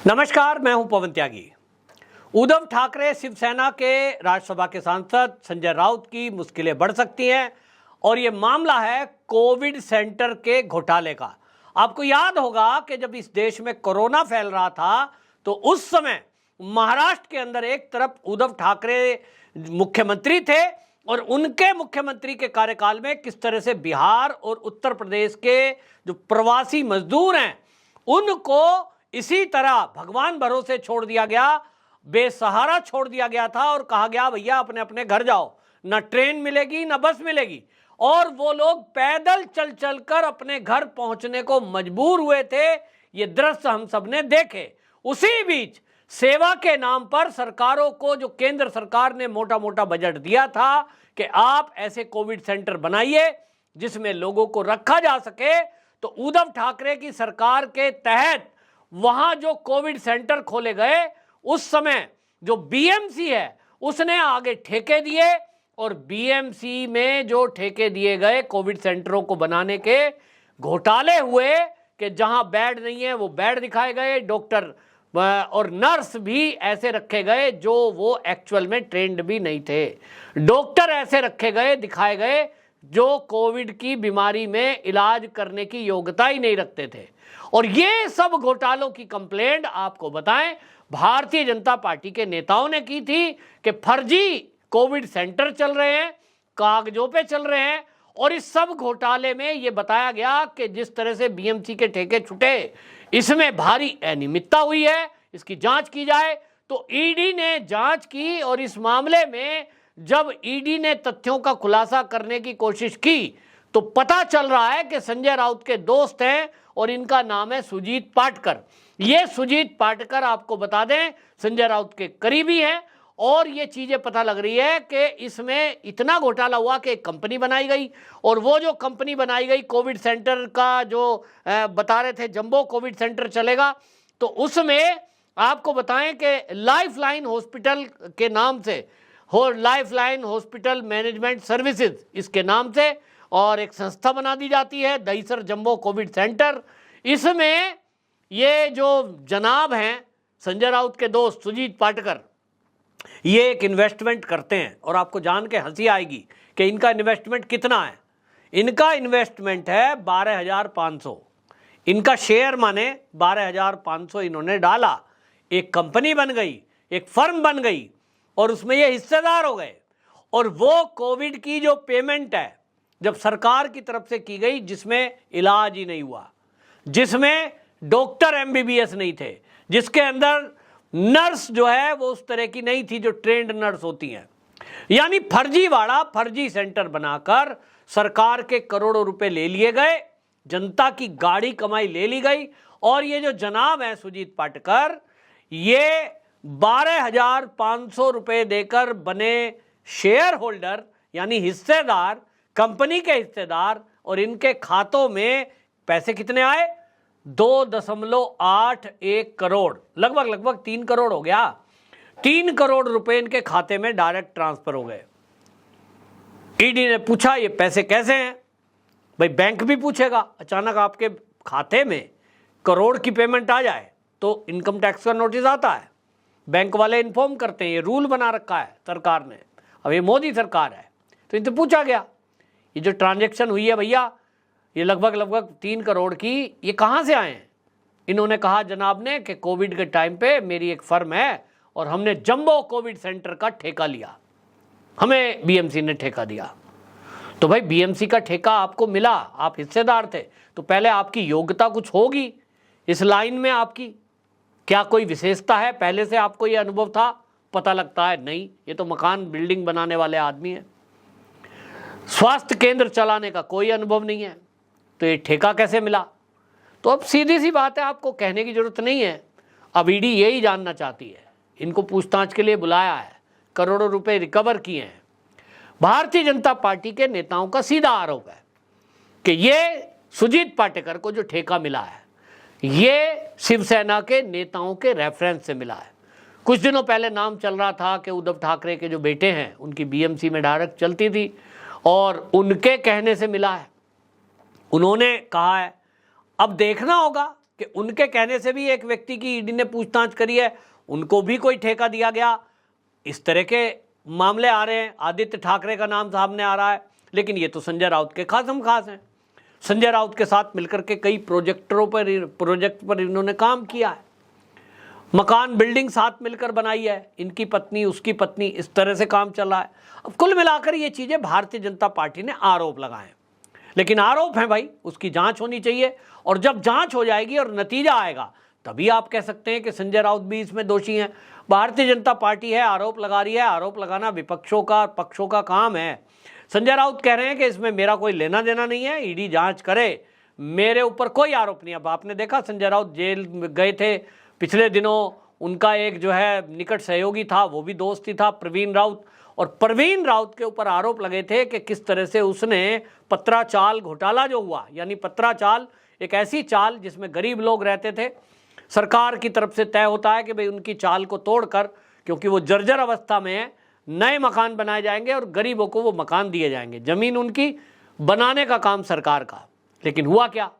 नमस्कार, मैं हूं पवन त्यागी। उद्धव ठाकरे शिवसेना के राज्यसभा के सांसद संजय राउत की मुश्किलें बढ़ सकती हैं और ये मामला है कोविड सेंटर के घोटाले का। आपको याद होगा कि जब इस देश में कोरोना फैल रहा था तो उस समय महाराष्ट्र के अंदर एक तरफ उद्धव ठाकरे मुख्यमंत्री थे और उनके मुख्यमंत्री के कार्यकाल में किस तरह से बिहार और उत्तर प्रदेश के जो प्रवासी मजदूर हैं उनको इसी तरह भगवान भरोसे छोड़ दिया गया, बेसहारा छोड़ दिया गया था और कहा गया भैया अपने अपने घर जाओ, ना ट्रेन मिलेगी ना बस मिलेगी। और वो लोग पैदल चल चलकर अपने घर पहुंचने को मजबूर हुए थे। ये दृश्य हम सब ने देखे। उसी बीच सेवा के नाम पर सरकारों को जो केंद्र सरकार ने मोटा मोटा बजट दिया था कि आप ऐसे कोविड सेंटर बनाइए जिसमें लोगों को रखा जा सके, तो उद्धव ठाकरे की सरकार के तहत वहां जो कोविड सेंटर खोले गए उस समय जो बीएमसी है उसने आगे ठेके दिए और बीएमसी में जो ठेके दिए गए कोविड सेंटरों को बनाने के घोटाले हुए कि जहां बेड नहीं है वो बेड दिखाए गए, डॉक्टर और नर्स भी ऐसे रखे गए जो वो एक्चुअल में ट्रेंड भी नहीं थे, डॉक्टर ऐसे रखे गए दिखाए गए जो कोविड की बीमारी में इलाज करने की योग्यता ही नहीं रखते थे। और ये सब घोटालों की कंप्लेंट आपको बताएं भारतीय जनता पार्टी के नेताओं ने की थी कि फर्जी कोविड सेंटर चल रहे हैं, कागजों पे चल रहे हैं। और इस सब घोटाले में ये बताया गया कि जिस तरह से बीएमसी के ठेके छुटे इसमें भारी अनियमितता हुई है, इसकी जांच की जाए। तो ईडी ने जांच की और इस मामले में जब ईडी ने तथ्यों का खुलासा करने की कोशिश की तो पता चल रहा है कि संजय राउत के दोस्त हैं और इनका नाम है सुजीत पाटकर। ये सुजीत पाटकर आपको बता दें संजय राउत के करीबी हैं और ये चीजें पता लग रही है कि इसमें इतना घोटाला हुआ कि एक कंपनी बनाई गई और वो जो कंपनी बनाई गई कोविड सेंटर का जो बता रहे थे जंबो कोविड सेंटर चलेगा, तो उसमें आपको बताएं कि लाइफलाइन हॉस्पिटल के नाम से लाइफलाइन हॉस्पिटल मैनेजमेंट सर्विसेज इसके नाम से और एक संस्था बना दी जाती है दहीसर जंबो कोविड सेंटर। इसमें ये जो जनाब हैं संजय राउत के दोस्त सुजीत पाटकर ये एक इन्वेस्टमेंट करते हैं और आपको जान के हंसी आएगी कि इनका इन्वेस्टमेंट कितना है। इनका इन्वेस्टमेंट है 12,500। इनका शेयर माने 12,500 इन्होंने डाला, एक कंपनी बन गई, एक फर्म बन गई और उसमें ये हिस्सेदार हो गए। और वो कोविड की जो पेमेंट है जब सरकार की तरफ से की गई जिसमें इलाज ही नहीं हुआ, जिसमें डॉक्टर एमबीबीएस नहीं थे, जिसके अंदर नर्स जो है वो उस तरह की नहीं थी जो ट्रेंड नर्स होती हैं, यानी फर्जीवाड़ा फर्जी सेंटर बनाकर सरकार के करोड़ों रुपए ले लिए गए, जनता की गाड़ी कमाई ले ली गई। और ये जो जनाब है सुजीत पाटकर ये 12,500 रुपए देकर बने शेयर होल्डर यानी हिस्सेदार, कंपनी के हिस्सेदार, और इनके खातों में पैसे कितने आए 2.81 करोड़, लगभग 3 करोड़ हो गया। 3 करोड़ रुपए इनके खाते में डायरेक्ट ट्रांसफर हो गए। ईडी ने पूछा ये पैसे कैसे हैं, भाई बैंक भी पूछेगा। अचानक आपके खाते में करोड़ की पेमेंट आ जाए तो इनकम टैक्स का नोटिस आता है, बैंक वाले इन्फॉर्म करते हैं, ये रूल बना रखा है सरकार ने, अब ये मोदी सरकार है। तो इनसे पूछा गया ये जो ट्रांजैक्शन हुई है भैया ये लगभग 3 करोड़ की, ये कहाँ से आए हैं। इन्होंने कहा जनाब ने कि कोविड के टाइम पे मेरी एक फर्म है और हमने जंबो कोविड सेंटर का ठेका लिया, हमें बीएमसी ने ठेका दिया। तो भाई बीएमसी का ठेका आपको मिला, आप हिस्सेदार थे, तो पहले आपकी योग्यता कुछ होगी इस लाइन में, आपकी क्या कोई विशेषता है, पहले से आपको ये अनुभव था। पता लगता है नहीं, ये तो मकान बिल्डिंग बनाने वाले आदमी हैं, स्वास्थ्य केंद्र चलाने का कोई अनुभव नहीं है, तो ये ठेका कैसे मिला। तो अब सीधी सी बात है, आपको कहने की जरूरत नहीं है, अब ईडी यही जानना चाहती है, इनको पूछताछ के लिए बुलाया है, करोड़ों रुपए रिकवर किए हैं। भारतीय जनता पार्टी के नेताओं का सीधा आरोप है कि ये सुजीत पाटेकर को जो ठेका मिला है ये शिवसेना के नेताओं के रेफरेंस से मिला है। कुछ दिनों पहले नाम चल रहा था कि उद्धव ठाकरे के जो बेटे हैं उनकी बीएमसी में डायरेक्ट चलती थी और उनके कहने से मिला है। उन्होंने कहा है अब देखना होगा कि उनके कहने से भी एक व्यक्ति की ईडी ने पूछताछ करी है, उनको भी कोई ठेका दिया गया। इस तरह के मामले आ रहे हैं। आदित्य ठाकरे का नाम सामने आ रहा है, लेकिन ये तो संजय राउत के खासम खास हैं। संजय राउत के साथ मिलकर के कई प्रोजेक्ट पर इन्होंने काम किया है। मकान बिल्डिंग साथ मिलकर बनाई है, इनकी पत्नी उसकी पत्नी, इस तरह से काम चल रहा है। अब कुल मिलाकर ये चीजें भारतीय जनता पार्टी ने आरोप लगाए, लेकिन आरोप है भाई, उसकी जांच होनी चाहिए। और जब जांच हो जाएगी और नतीजा आएगा तभी आप कह सकते हैं कि संजय राउत भी इसमें दोषी हैं। भारतीय जनता पार्टी है, आरोप लगा रही है। आरोप लगाना विपक्षों का पक्षों का काम है। संजय राउत कह रहे हैं कि इसमें मेरा कोई लेना देना नहीं है, ईडी जांच करे, मेरे ऊपर कोई आरोप नहीं। अब आपने देखा संजय राउत जेल में गए थे पिछले दिनों, उनका एक जो है निकट सहयोगी था, वो भी दोस्त ही था, प्रवीण राउत। और प्रवीण राउत के ऊपर आरोप लगे थे कि किस तरह से उसने पत्राचाल घोटाला जो हुआ, यानी पत्राचाल एक ऐसी चाल जिसमें गरीब लोग रहते थे, सरकार की तरफ से तय होता है कि भाई उनकी चाल को तोड़कर, क्योंकि वो जर्जर अवस्था में है, नए मकान बनाए जाएंगे और गरीबों को वो मकान दिए जाएंगे, जमीन उनकी बनाने का काम सरकार का। लेकिन हुआ क्या,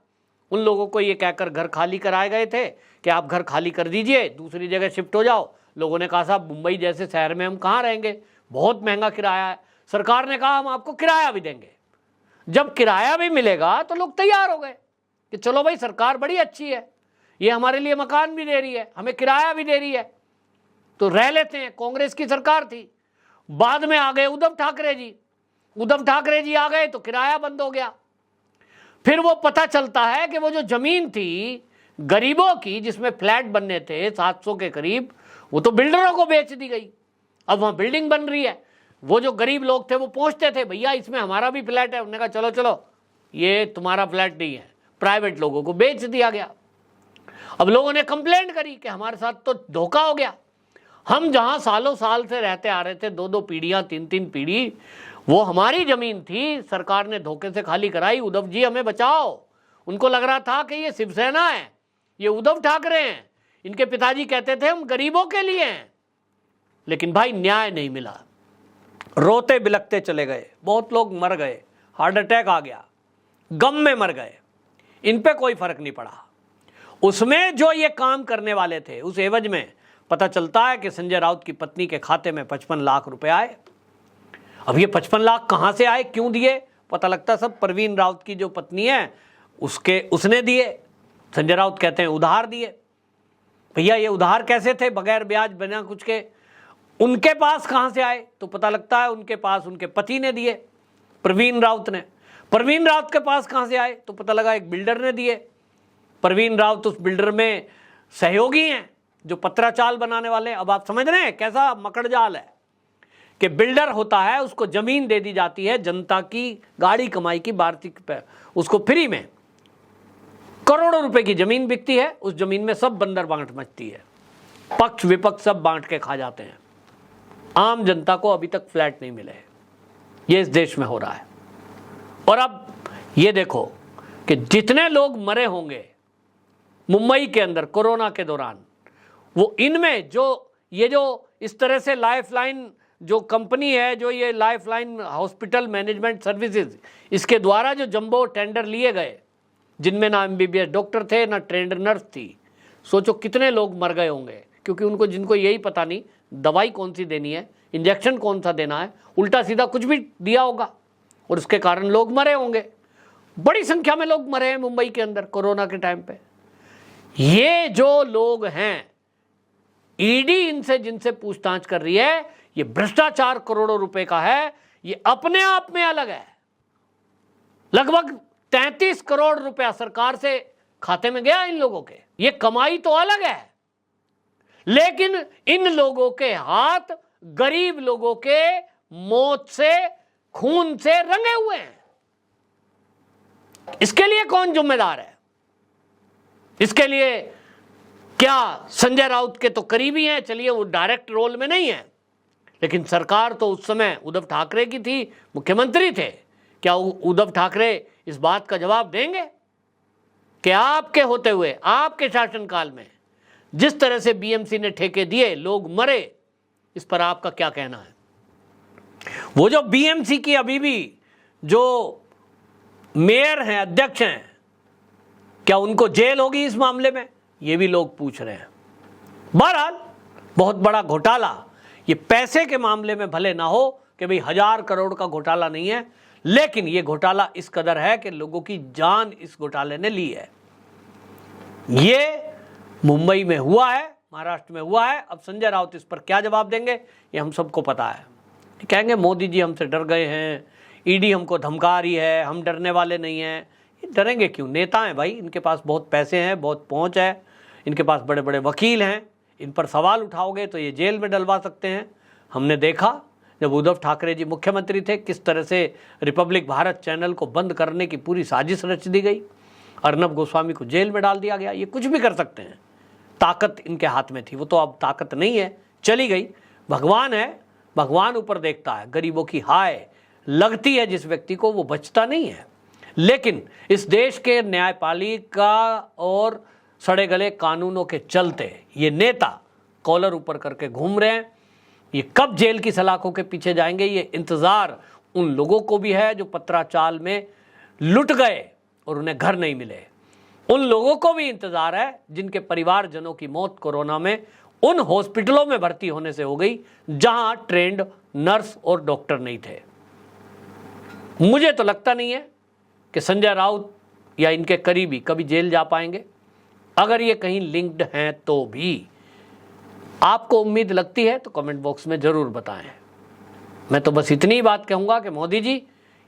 उन लोगों को ये कहकर घर खाली कराए गए थे कि आप घर खाली कर दीजिए, दूसरी जगह शिफ्ट हो जाओ। लोगों ने कहा साहब मुंबई जैसे शहर में हम कहाँ रहेंगे, बहुत महंगा किराया है। सरकार ने कहा हम आपको किराया भी देंगे। जब किराया भी मिलेगा तो लोग तैयार हो गए कि चलो भाई सरकार बड़ी अच्छी है, ये हमारे लिए मकान भी दे रही है, हमें किराया भी दे रही है, तो रह लेते हैं। कांग्रेस की सरकार थी, बाद में आ गए उद्धव ठाकरे जी। उद्धव ठाकरे जी आ गए तो किराया बंद हो गया। फिर वो पता चलता है कि वो जो जमीन थी गरीबों की, जिसमें फ्लैट बनने थे 700 के करीब, वो तो बिल्डरों को बेच दी गई। अब वहां बिल्डिंग बन रही है। वो जो गरीब लोग थे वो पहुंचते थे, भैया इसमें हमारा भी फ्लैट है। उन्होंने कहा चलो चलो ये तुम्हारा फ्लैट नहीं है, प्राइवेट लोगों को बेच दिया गया। अब लोगों ने कंप्लेंट करी कि हमारे साथ तो धोखा हो गया। हम जहां सालों साल से रहते आ रहे थे, 2-2 पीढ़ियां 3-3 पीढ़ी, वो हमारी जमीन थी, सरकार ने धोखे से खाली कराई। उद्धव जी हमें बचाओ। उनको लग रहा था कि ये शिवसेना है, ये उद्धव ठाकरे हैं, इनके पिताजी कहते थे हम गरीबों के लिए हैं। लेकिन भाई न्याय नहीं मिला, रोते बिलखते चले गए, बहुत लोग मर गए, हार्ट अटैक आ गया, गम में मर गए, इन पे कोई फर्क नहीं पड़ा। उसमें जो ये काम करने वाले थे, उस एवज में पता चलता है कि संजय राउत की पत्नी के खाते में 55 लाख रुपए आए। अब ये 55 लाख कहां से आए, क्यों दिए, पता लगता सब प्रवीण राउत की जो पत्नी है उसने दिए। संजय राउत कहते हैं उधार दिए। भैया ये उधार कैसे थे, बगैर ब्याज बिना कुछ के, उनके पास कहां से आए, तो पता लगता है उनके पास उनके पति ने दिए, प्रवीण राउत ने। प्रवीण राउत के पास कहां से आए, तो पता लगा एक बिल्डर ने दिए। प्रवीण राउत उस बिल्डर में सहयोगी हैं जो पत्राचाल बनाने वाले। अब आप समझ रहे हैं कैसा मकड़जाल है कि बिल्डर होता है, उसको जमीन दे दी जाती है, जनता की गाड़ी कमाई की भारतीय, उसको फ्री में करोड़ों रुपए की जमीन बिकती है। उस जमीन में सब बंदर बांट मचती है, पक्ष विपक्ष सब बांट के खा जाते हैं। आम जनता को अभी तक फ्लैट नहीं मिले। ये इस देश में हो रहा है। और अब ये देखो कि जितने लोग मरे होंगे मुंबई के अंदर कोरोना के दौरान, वो इनमें जो इस तरह से लाइफलाइन जो कंपनी है, जो ये लाइफलाइन हॉस्पिटल मैनेजमेंट सर्विसेज, इसके द्वारा जो जंबो टेंडर लिए गए, जिनमें ना MBBS डॉक्टर थे ना ट्रेंड नर्स थी, सोचो कितने लोग मर गए होंगे। क्योंकि जिनको यही पता नहीं दवाई कौन सी देनी है, इंजेक्शन कौन सा देना है, उल्टा सीधा कुछ भी दिया होगा और उसके कारण लोग मरे होंगे। बड़ी संख्या में लोग मरे हैं मुंबई के अंदर कोरोना के टाइम पे। ये जो लोग हैं, ईडी इनसे जिनसे पूछताछ कर रही है, ये भ्रष्टाचार करोड़ों रुपए का है। ये अपने आप में अलग है। लगभग 33 करोड़ रुपया सरकार से खाते में गया इन लोगों के। ये कमाई तो अलग है, लेकिन इन लोगों के हाथ गरीब लोगों के मौत से, खून से रंगे हुए हैं। इसके लिए कौन जिम्मेदार है? इसके लिए क्या संजय राउत के तो करीबी हैं, चलिए वो डायरेक्ट रोल में नहीं है, लेकिन सरकार तो उस समय उद्धव ठाकरे की थी, मुख्यमंत्री थे। क्या उद्धव ठाकरे इस बात का जवाब देंगे कि आपके होते हुए, आपके शासनकाल में जिस तरह से BMC ने ठेके दिए, लोग मरे, इस पर आपका क्या कहना है? वो जो BMC की अभी भी जो मेयर हैं, अध्यक्ष हैं, क्या उनको जेल होगी इस मामले में, ये भी लोग पूछ रहे हैं। बहरहाल बहुत बड़ा घोटाला, ये पैसे के मामले में भले ना हो कि भाई 1000 करोड़ का घोटाला नहीं है, लेकिन ये घोटाला इस कदर है कि लोगों की जान इस घोटाले ने ली है। ये मुंबई में हुआ है, महाराष्ट्र में हुआ है। अब संजय राउत इस पर क्या जवाब देंगे ये हम सबको पता है। कहेंगे मोदी जी हमसे डर गए हैं, ईडी हमको धमका रही है, हम डरने वाले नहीं हैं। ये डरेंगे क्यों? नेता हैं भाई, इनके पास बहुत पैसे हैं, बहुत पहुंच है, इनके पास बड़े बड़े वकील हैं। इन पर सवाल उठाओगे तो ये जेल में डलवा सकते हैं। हमने देखा जब उद्धव ठाकरे जी मुख्यमंत्री थे किस तरह से रिपब्लिक भारत चैनल को बंद करने की पूरी साजिश रच दी गई, अर्नब गोस्वामी को जेल में डाल दिया गया। ये कुछ भी कर सकते हैं, ताकत इनके हाथ में थी, वो तो अब ताकत नहीं है, चली गई। भगवान है, भगवान ऊपर देखता है। गरीबों की हाय लगती है जिस व्यक्ति को, वो बचता नहीं है। लेकिन इस देश के न्यायपालिका और सड़े गले कानूनों के चलते ये नेता कॉलर ऊपर करके घूम रहे हैं। ये कब जेल की सलाखों के पीछे जाएंगे, ये इंतजार उन लोगों को भी है जो पत्राचाल में लुट गए और उन्हें घर नहीं मिले। उन लोगों को भी इंतजार है जिनके परिवारजनों की मौत कोरोना में उन हॉस्पिटलों में भर्ती होने से हो गई जहां ट्रेंड नर्स और डॉक्टर नहीं थे। मुझे तो लगता नहीं है कि संजय राउत या इनके करीबी कभी जेल जा पाएंगे। अगर ये कहीं लिंक्ड हैं तो भी आपको उम्मीद लगती है तो कमेंट बॉक्स में जरूर बताएं। मैं तो बस इतनी बात कहूंगा कि मोदी जी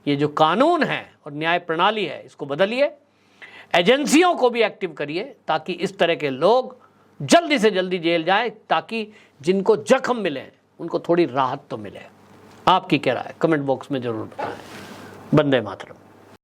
ये जो कानून है और न्याय प्रणाली है इसको बदलिए, एजेंसियों को भी एक्टिव करिए ताकि इस तरह के लोग जल्दी से जल्दी जेल जाएं, ताकि जिनको जख्म मिले उनको थोड़ी राहत तो मिले। आपकी क्या राय कमेंट बॉक्स में जरूर बताएं। वंदे मातरम।